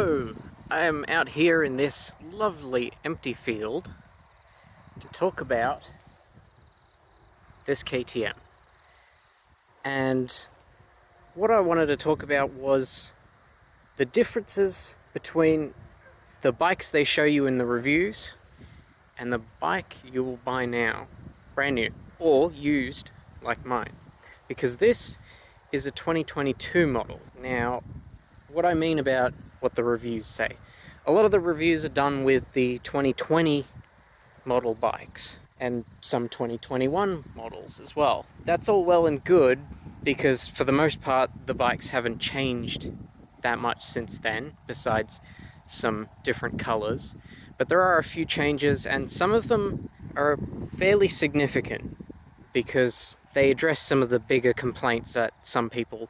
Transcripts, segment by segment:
Hello! I am out here in this lovely empty field to talk about this KTM. And what I wanted to talk about was the differences between the bikes they show you in the reviews and the bike you will buy now, brand new, or used like mine. Because this is a 2022 model. Now, what I mean about what the reviews say. A lot of the reviews are done with the 2020 model bikes and some 2021 models as well. That's all well and good because for the most part the bikes haven't changed that much since then, besides some different colors. But there are a few changes, and some of them are fairly significant because they address some of the bigger complaints that some people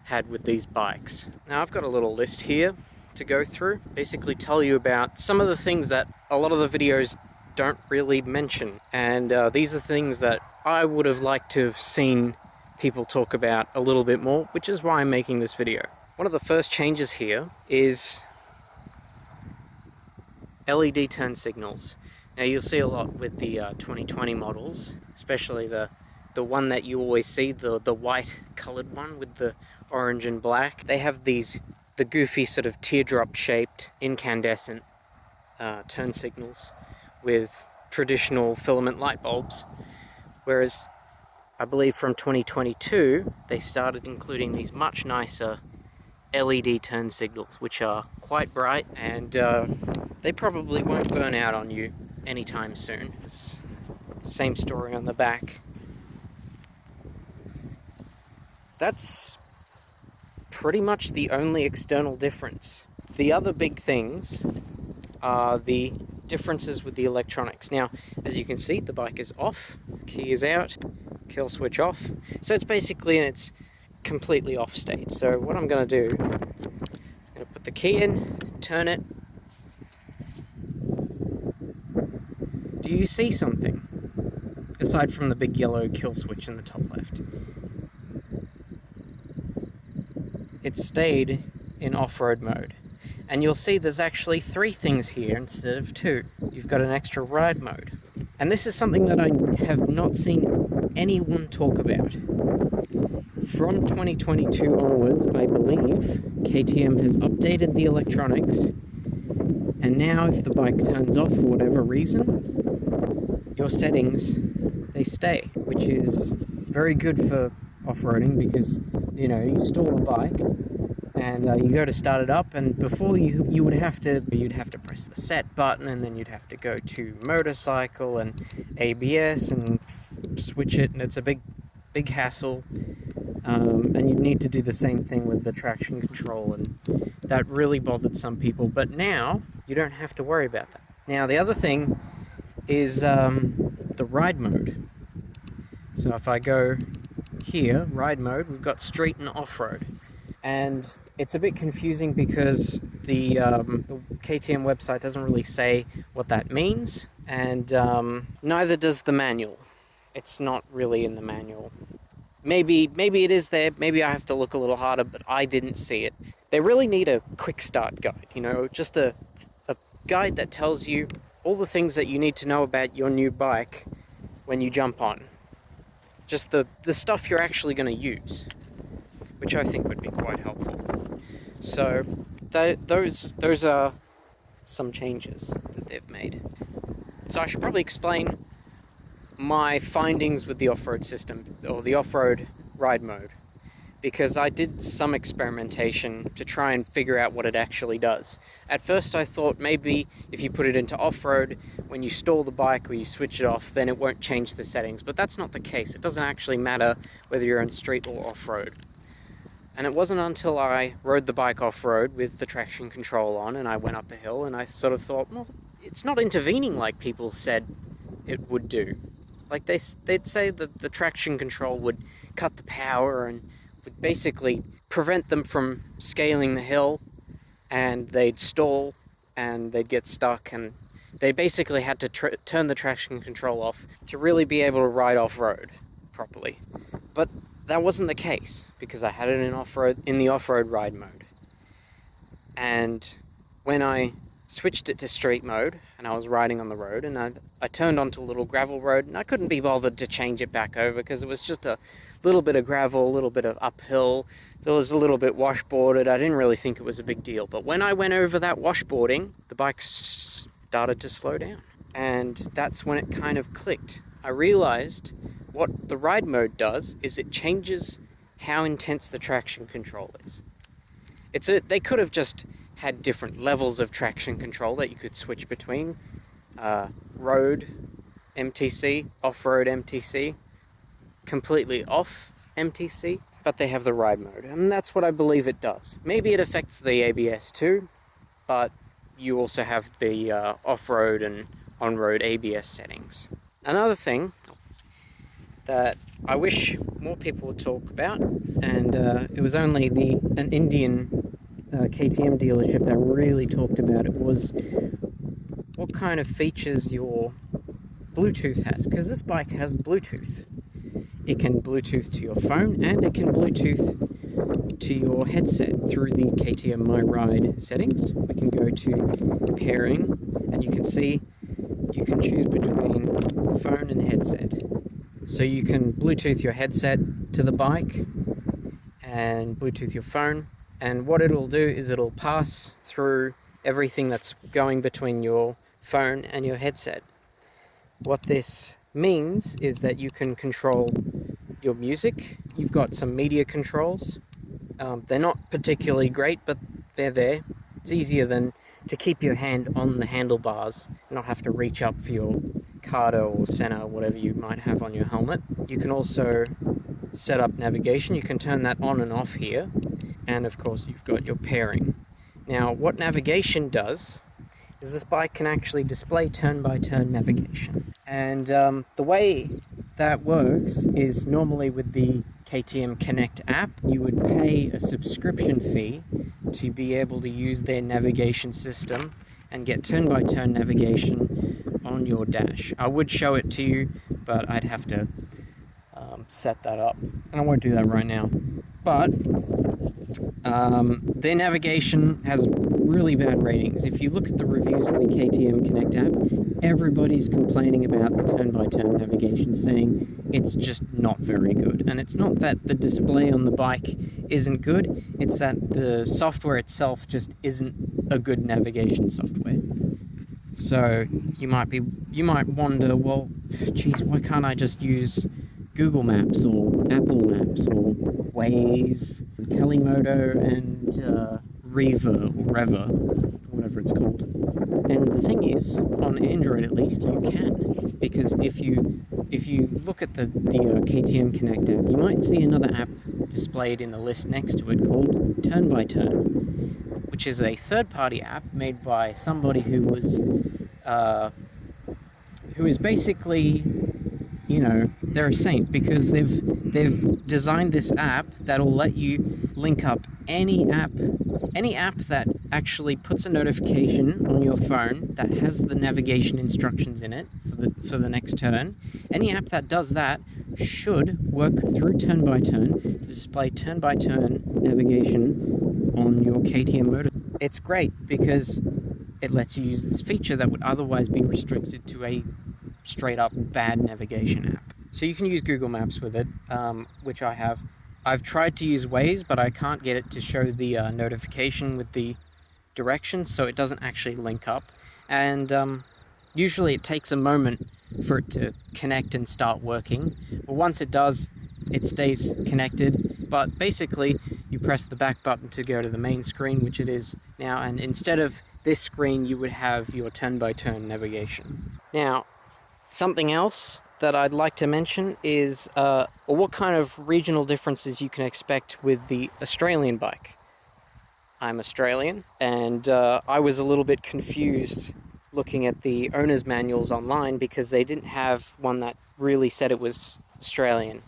had with these bikes. Now I've got a little list here to go through, basically tell you about some of the things that a lot of the videos don't really mention, and these are things that I would have liked to have seen people talk about a little bit more, which is why I'm making this video. One of the first changes here is LED turn signals. Now you'll see a lot with the 2020 models, especially the one that you always see, the white colored one with the orange and black. They have the goofy sort of teardrop shaped incandescent turn signals with traditional filament light bulbs, whereas I believe from 2022 they started including these much nicer LED turn signals, which are quite bright, and they probably won't burn out on you anytime soon. It's same story on the back. That's pretty much the only external difference. The other big things are the differences with the electronics. Now, as you can see, the bike is off, key is out, kill switch off. So it's basically in its completely off state. So what I'm going to do is I'm going to put the key in, turn it. Do you see something aside from the big yellow kill switch in the top left? It stayed in off-road mode. And you'll see there's actually 3 things here instead of 2. You've got an extra ride mode. And this is something that I have not seen anyone talk about. From 2022 onwards, I believe, KTM has updated the electronics, and now if the bike turns off for whatever reason, your settings, they stay, which is very good for off-roading because, you know, you stall a bike and you go to start it up, and before you'd have to press the set button, and then you'd have to go to motorcycle and ABS and switch it, and it's a big hassle. And you'd need to do the same thing with the traction control, and that really bothered some people, but now you don't have to worry about that. Now the other thing is the ride mode. So if I go here, ride mode, we've got street and off-road, and it's a bit confusing because the KTM website doesn't really say what that means, and neither does the manual. It's not really in the manual. Maybe it is there, maybe I have to look a little harder, but I didn't see it. They really need a quick start guide, you know, just a guide that tells you all the things that you need to know about your new bike when you jump on. Just the stuff you're actually going to use, which I think would be quite helpful. So those are some changes that they've made. So I should probably explain my findings with the off-road system, or the off-road ride mode, because I did some experimentation to try and figure out what it actually does. At first I thought maybe if you put it into off-road, when you stall the bike or you switch it off, then it won't change the settings, but that's not the case. It doesn't actually matter whether you're on street or off-road. And it wasn't until I rode the bike off-road with the traction control on and I went up a hill and I sort of thought, well, it's not intervening like people said it would do. Like they'd say that the traction control would cut the power and would basically prevent them from scaling the hill, and they'd stall and they'd get stuck, and they basically had to turn the traction control off to really be able to ride off-road properly. But that wasn't the case because I had it in the off-road ride mode. And when I switched it to street mode and I was riding on the road, and I turned onto a little gravel road, and I couldn't be bothered to change it back over because it was just a little bit of gravel, a little bit of uphill. There was a little bit washboarded. I didn't really think it was a big deal. But when I went over that washboarding, the bike started to slow down. And that's when it kind of clicked. I realized what the ride mode does is it changes how intense the traction control is. They could have just had different levels of traction control that you could switch between. Road MTC, off-road MTC, completely off MTC, but they have the ride mode, and that's what I believe it does. Maybe it affects the ABS too, but you also have the off-road and on-road ABS settings. Another thing that I wish more people would talk about, and it was only an Indian KTM dealership that really talked about it, was what kind of features your Bluetooth has, because this bike has Bluetooth. It can Bluetooth to your phone, and it can Bluetooth to your headset through the KTM My Ride settings. We can go to pairing, and you can see you can choose between phone and headset. So you can Bluetooth your headset to the bike and Bluetooth your phone, and what it'll do is it'll pass through everything that's going between your phone and your headset. What this means is that you can control your music. You've got some media controls. They're not particularly great, but they're there. It's easier than to keep your hand on the handlebars and not have to reach up for your Carter or Senna, whatever you might have on your helmet. You can also set up navigation. You can turn that on and off here. And of course, you've got your pairing. Now, what navigation does is this bike can actually display turn-by-turn navigation. And the way that works is normally with the KTM Connect app, you would pay a subscription fee to be able to use their navigation system and get turn-by-turn navigation on your dash. I would show it to you, but I'd have to set that up, and I won't do that right now. But their navigation has really bad ratings. If you look at the reviews for the KTM Connect app, everybody's complaining about the turn-by-turn navigation, saying it's just not very good. And it's not that the display on the bike isn't good, it's that the software itself just isn't a good navigation software. So you might wonder, well, geez, why can't I just use Google Maps or Apple Maps or Waze, Kelimoto, and Reva, whatever it's called. And the thing is, on Android at least, you can, because if you look at the KTM Connect app, you might see another app displayed in the list next to it called Turn by Turn, which is a third-party app made by somebody who is basically, they're a saint, because they've designed this app that'll let you link up any app that actually puts a notification on your phone that has the navigation instructions in it for the next turn. Any app that does that should work through turn by turn to display turn by turn navigation on your KTM motor. It's great because it lets you use this feature that would otherwise be restricted to a straight up bad navigation app. So you can use Google Maps with it, which I have. I've tried to use Waze, but I can't get it to show the notification with the directions, so it doesn't actually link up. And usually it takes a moment for it to connect and start working. But once it does, it stays connected. But basically, you press the back button to go to the main screen, which it is now, and instead of this screen, you would have your turn-by-turn navigation. Now, something else that I'd like to mention is what kind of regional differences you can expect with the Australian bike. I'm Australian, and I was a little bit confused looking at the owner's manuals online because they didn't have one that really said it was Australian.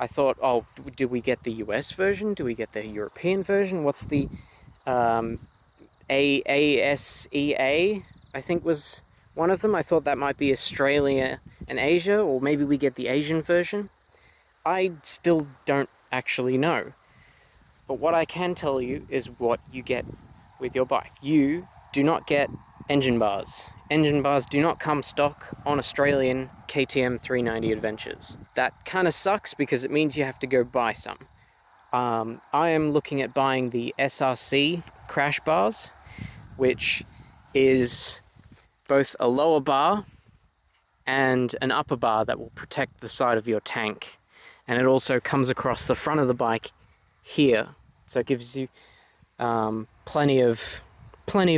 I thought, oh, did we get the US version? Do we get the European version? What's the ASEA, I think was one of them. I thought that might be Australia and Asia, or maybe we get the Asian version. I still don't actually know. But what I can tell you is what you get with your bike. You do not get engine bars. Engine bars do not come stock on Australian KTM 390 Adventures. That kind of sucks because it means you have to go buy some. I am looking at buying the SRC crash bars, which is both a lower bar and an upper bar that will protect the side of your tank. And it also comes across the front of the bike here, so it gives you plenty of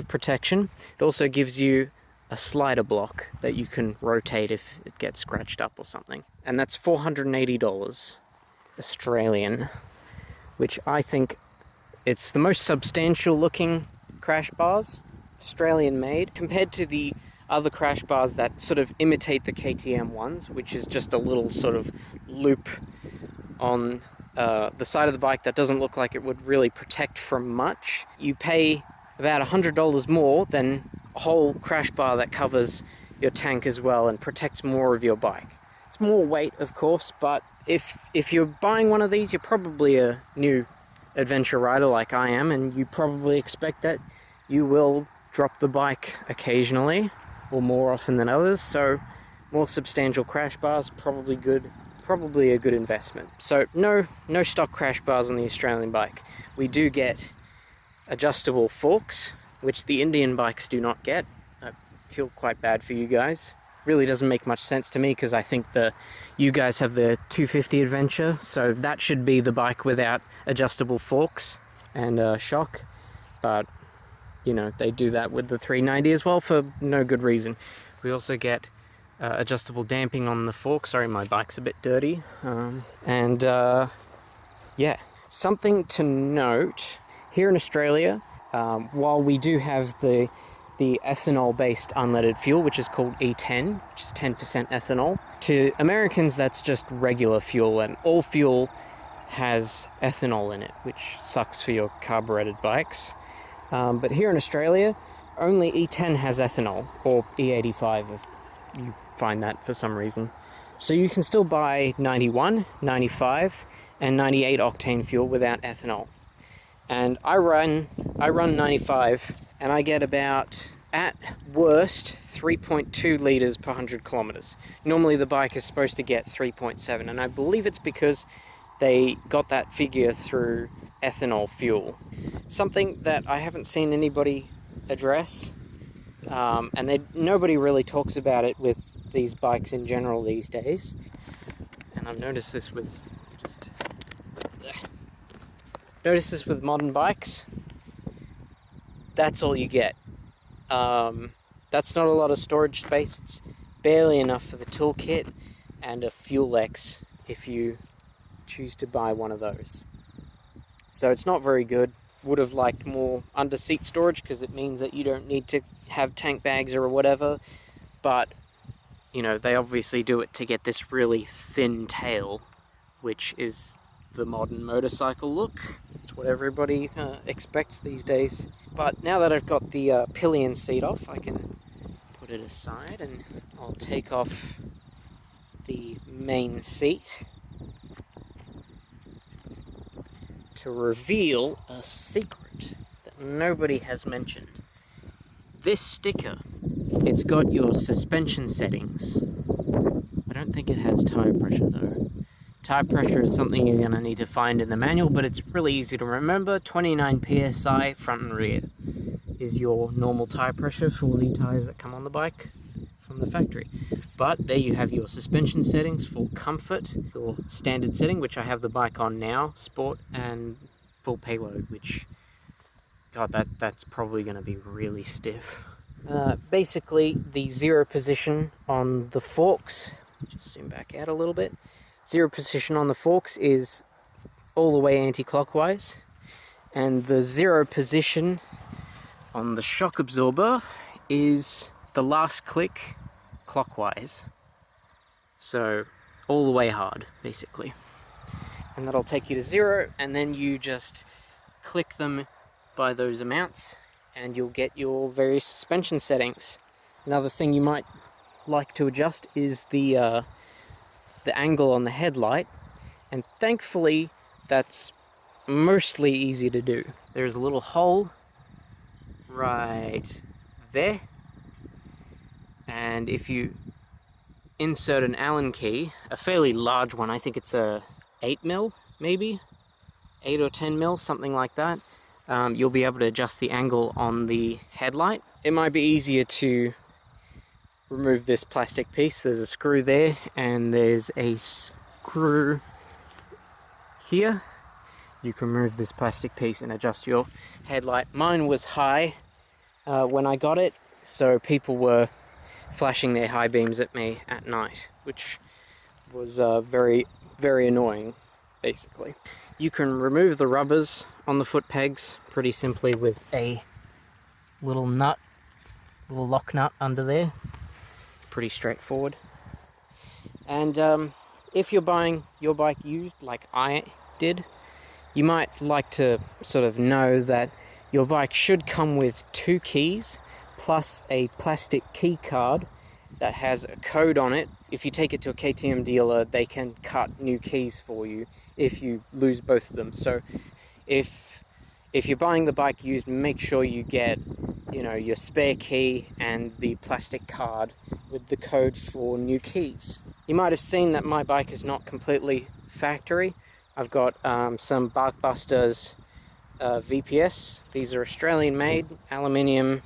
protection. It also gives you a slider block that you can rotate if it gets scratched up or something. And that's $480 Australian, which I think it's the most substantial looking crash bars, Australian made, compared to the other crash bars that sort of imitate the KTM ones, which is just a little sort of loop on the side of the bike that doesn't look like it would really protect from much. You pay about $100 more than a whole crash bar that covers your tank as well and protects more of your bike. It's more weight, of course, but if you're buying one of these, you're probably a new adventure rider like I am, and you probably expect that you will drop the bike occasionally or more often than others, so more substantial crash bars, probably a good investment. So no stock crash bars on the Australian bike. We do get adjustable forks, which the Indian bikes do not get. I feel quite bad for you guys. Really doesn't make much sense to me because I think you guys have the 250 Adventure, so that should be the bike without adjustable forks and shock. But you know, they do that with the 390 as well for no good reason. We also get adjustable damping on the fork. Sorry, my bike's a bit dirty. Yeah, something to note here in Australia, while we do have the ethanol-based unleaded fuel, which is called E10, which is 10% ethanol, to Americans that's just regular fuel, and all fuel has ethanol in it, which sucks for your carbureted bikes. But here in Australia, only E10 has ethanol, or E85 if you find that for some reason. So you can still buy 91, 95, and 98 octane fuel without ethanol. And I run 95, and I get about, at worst, 3.2 litres per 100 kilometres. Normally the bike is supposed to get 3.7, and I believe it's because they got that figure through ethanol fuel. Something that I haven't seen anybody address, and nobody really talks about it with these bikes in general these days, and I've noticed this with modern bikes. That's all you get. That's not a lot of storage space. It's barely enough for the toolkit and a Fuel X if you choose to buy one of those. So it's not very good. Would have liked more under-seat storage because it means that you don't need to have tank bags or whatever. But, you know, they obviously do it to get this really thin tail, which is the modern motorcycle look. It's what everybody expects these days. But now that I've got the pillion seat off, I can put it aside and I'll take off the main seat to reveal a secret that nobody has mentioned. This sticker, it's got your suspension settings. I don't think it has tire pressure though. Tire pressure is something you're going to need to find in the manual, but it's really easy to remember. 29 psi front and rear is your normal tire pressure for the tires that come on the bike from the factory. But there you have your suspension settings for comfort, your standard setting, which I have the bike on now, sport, and full payload, which, God, that's probably going to be really stiff. Basically, the zero position on the forks, just zoom back out a little bit, zero position on the forks is all the way anti-clockwise, and the zero position on the shock absorber is the last click clockwise. So all the way hard, basically. And that'll take you to zero, and then you just click them by those amounts and you'll get your various suspension settings. Another thing you might like to adjust is the angle on the headlight, and thankfully that's mostly easy to do. There's a little hole right there, and if you insert an Allen key, a fairly large one, I think it's a 8mm, maybe 8 or 10mm, something like that, you'll be able to adjust the angle on the headlight. It might be easier to remove this plastic piece. There's a screw there, and there's a screw here. You can remove this plastic piece and adjust your headlight. Mine was high when I got it, so people were flashing their high beams at me at night, which was very, very annoying, basically. You can remove the rubbers on the foot pegs pretty simply with a little nut, little lock nut under there. Pretty straightforward. And if you're buying your bike used, like I did, you might like to sort of know that your bike should come with 2 keys plus a plastic key card that has a code on it. If you take it to a KTM dealer, they can cut new keys for you if you lose both of them. So if you're buying the bike used, make sure you get, you know, your spare key and the plastic card with the code for new keys. You might have seen that my bike is not completely factory. I've got some Barkbusters VPS. These are Australian made aluminium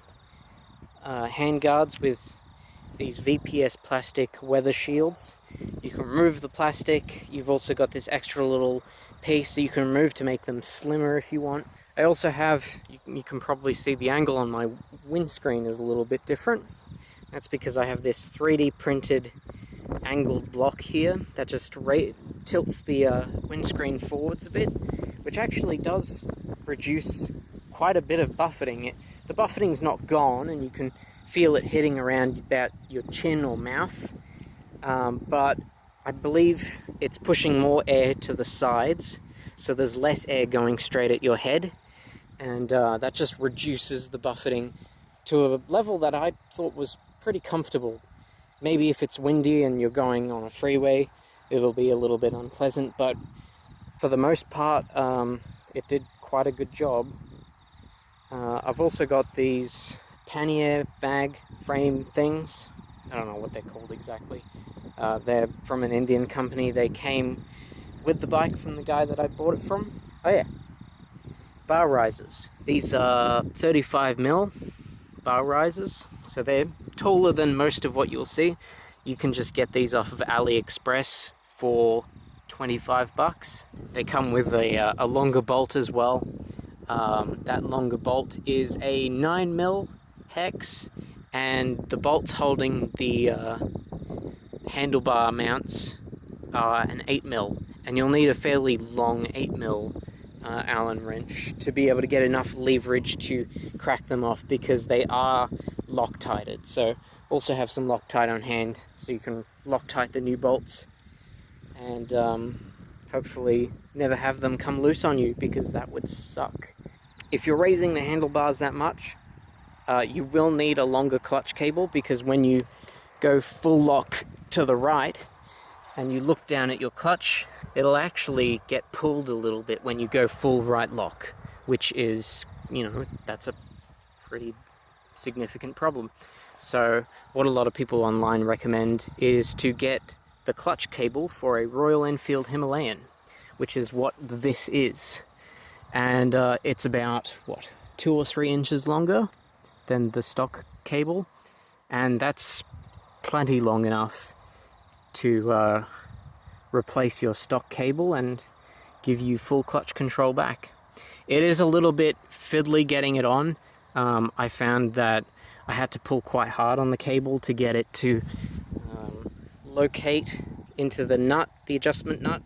handguards with these VPS plastic weather shields. You can remove the plastic. You've also got this extra little piece that you can remove to make them slimmer if you want. I also have, you can probably see the angle on my windscreen is a little bit different. That's because I have this 3D printed angled block here that just tilts the windscreen forwards a bit, which actually does reduce quite a bit of buffeting. The buffeting's not gone, and you can feel it hitting around about your chin or mouth, but I believe it's pushing more air to the sides, so there's less air going straight at your head, and that just reduces the buffeting to a level that I thought was pretty comfortable. Maybe if it's windy and you're going on a freeway, it'll be a little bit unpleasant, but for the most part, it did quite a good job. I've also got these pannier bag frame things. I don't know what they're called exactly. They're from an Indian company. They came with the bike from the guy that I bought it from. Oh yeah, bar risers. These are 35mm bar risers, so they're taller than most of what you'll see. You can just get these off of AliExpress for $25. They come with a longer bolt as well. That longer bolt is a 9mm hex, and the bolts holding the handlebar mounts are an 8mm, and you'll need a fairly long 8mm Allen wrench to be able to get enough leverage to crack them off, because they are Loctited. So also have some Loctite on hand so you can Loctite the new bolts, and hopefully never have them come loose on you, because that would suck. If you're raising the handlebars that much, you will need a longer clutch cable, because when you go full lock to the right and you look down at your clutch, it'll actually get pulled a little bit when you go full right lock, which is, you know, that's a pretty significant problem. So what a lot of people online recommend is to get the clutch cable for a Royal Enfield Himalayan, which is what this is. And it's about, 2 or 3 inches longer than the stock cable, and that's plenty long enough to replace your stock cable and give you full clutch control back. It is a little bit fiddly getting it on. I found that I had to pull quite hard on the cable to get it to locate into the nut, the adjustment nut.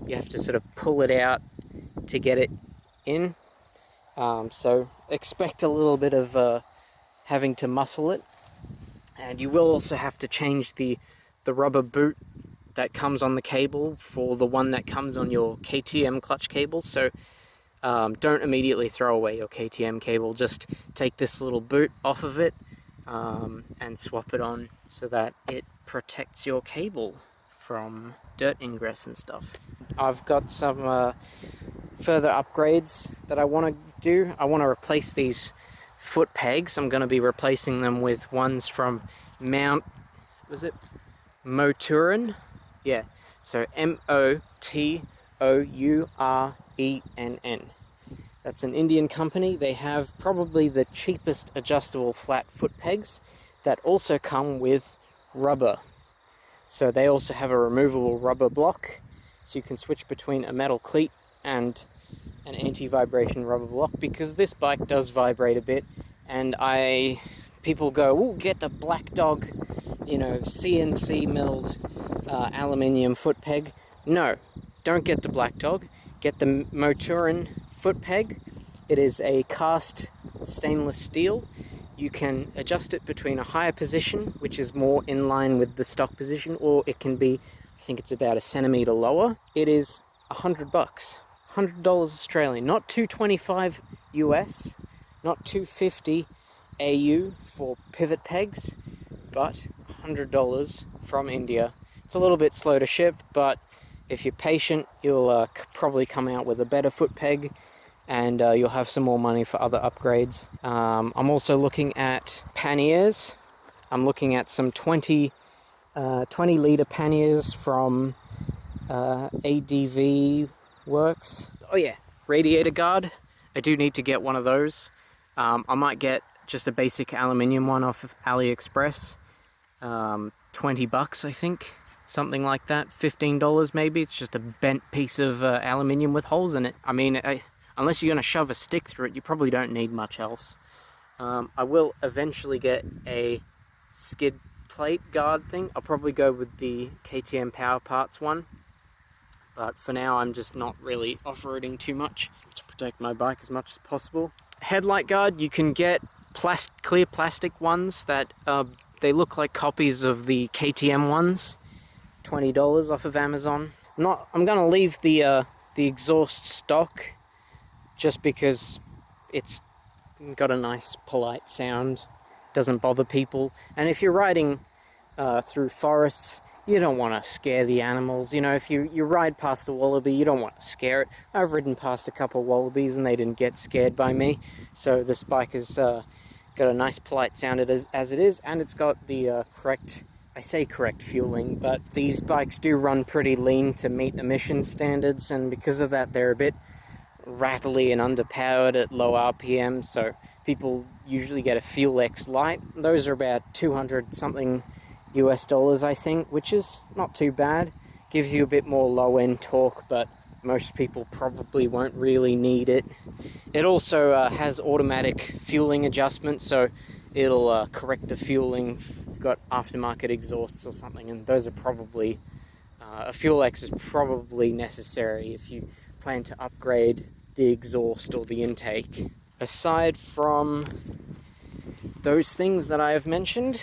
You have to sort of pull it out to get it in. So expect a little bit of having to muscle it. And you will also have to change the rubber boot that comes on the cable for the one that comes on your KTM clutch cable. So don't immediately throw away your KTM cable. Just take this little boot off of it and swap it on so that it protects your cable from dirt ingress and stuff. I've got some further upgrades that I want to do. I want to replace these foot pegs. I'm going to be replacing them with ones from Moturen? Yeah, so Motourenn. That's an Indian company. They have probably the cheapest adjustable flat foot pegs that also come with rubber. So they also have a removable rubber block, so you can switch between a metal cleat and an anti-vibration rubber block, because this bike does vibrate a bit, and people go, "Ooh, get the Black Dog, CNC milled aluminium foot peg." No, don't get the Black Dog. Get the Moturen foot peg. It is a cast stainless steel. You can adjust it between a higher position, which is more in line with the stock position, or it can be, I think it's about a centimeter lower. It is $100, $100 Australian, not $225 US, not $250 AU for pivot pegs, but $100 from India. It's a little bit slow to ship, but if you're patient, you'll probably come out with a better foot peg, and you'll have some more money for other upgrades. I'm also looking at panniers. I'm looking at some 20 litre panniers from ADV Works. Oh yeah, radiator guard. I do need to get one of those. I might get just a basic aluminium one off of AliExpress. $20, I think. Something like that. $15 maybe. It's just a bent piece of aluminium with holes in it. I mean, unless you're going to shove a stick through it, you probably don't need much else. I will eventually get a skid plate guard thing. I'll probably go with the KTM Power Parts one. But for now, I'm just not really off-roading too much to protect my bike as much as possible. Headlight guard, you can get clear plastic ones that they look like copies of the KTM ones. $20 off of Amazon. I'm gonna leave the exhaust stock just because it's got a nice polite sound, doesn't bother people, and if you're riding through forests, you don't want to scare the animals. If you ride past a wallaby, you don't want to scare it. I've ridden past a couple of wallabies and they didn't get scared by me, so this bike has got a nice polite sound as it is, and it's got the correct fueling, but these bikes do run pretty lean to meet emission standards, and because of that they're a bit rattly and underpowered at low RPM, so people usually get a Fuel X Lite. Those are about 200 something US dollars, I think, which is not too bad. Gives you a bit more low-end torque, but most people probably won't really need it. It also has automatic fueling adjustment, so it'll correct the fueling. You've got aftermarket exhausts or something, and those are probably a Fuel X is probably necessary if you plan to upgrade the exhaust or the intake. Aside from those things that I have mentioned,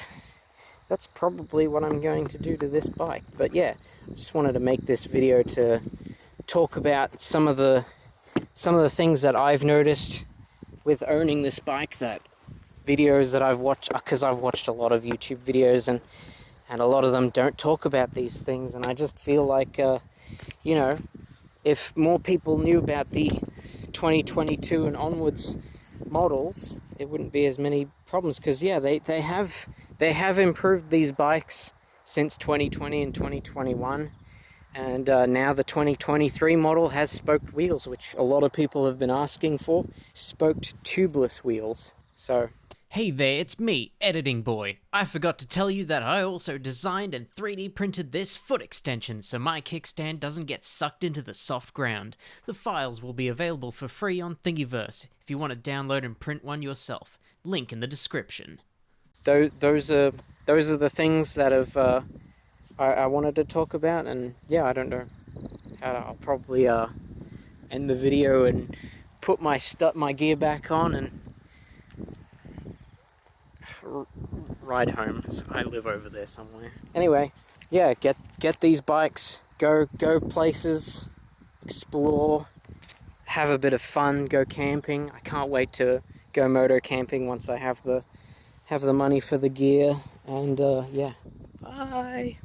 that's probably what I'm going to do to this bike. But yeah, I just wanted to make this video to talk about some of the things that I've noticed with owning this bike, that videos that I've watched, because I've watched a lot of YouTube videos, and a lot of them don't talk about these things, and I just feel like if more people knew about the 2022 and onwards models, there wouldn't be as many problems, because yeah, they have improved these bikes since 2020 and 2021, and now the 2023 model has spoked wheels, which a lot of people have been asking for, spoked tubeless wheels. So hey there, it's me, Editing Boy. I forgot to tell you that I also designed and 3D printed this foot extension so my kickstand doesn't get sucked into the soft ground. The files will be available for free on Thingiverse if you want to download and print one yourself. Link in the description. those are the things that I wanted to talk about, and yeah, I don't know how I'll probably end the video and put my gear back on and ride home. So I live over there somewhere. Anyway, yeah, get these bikes, go places, explore, have a bit of fun, go camping. I can't wait to go moto camping once I have the money for the gear. And yeah, bye.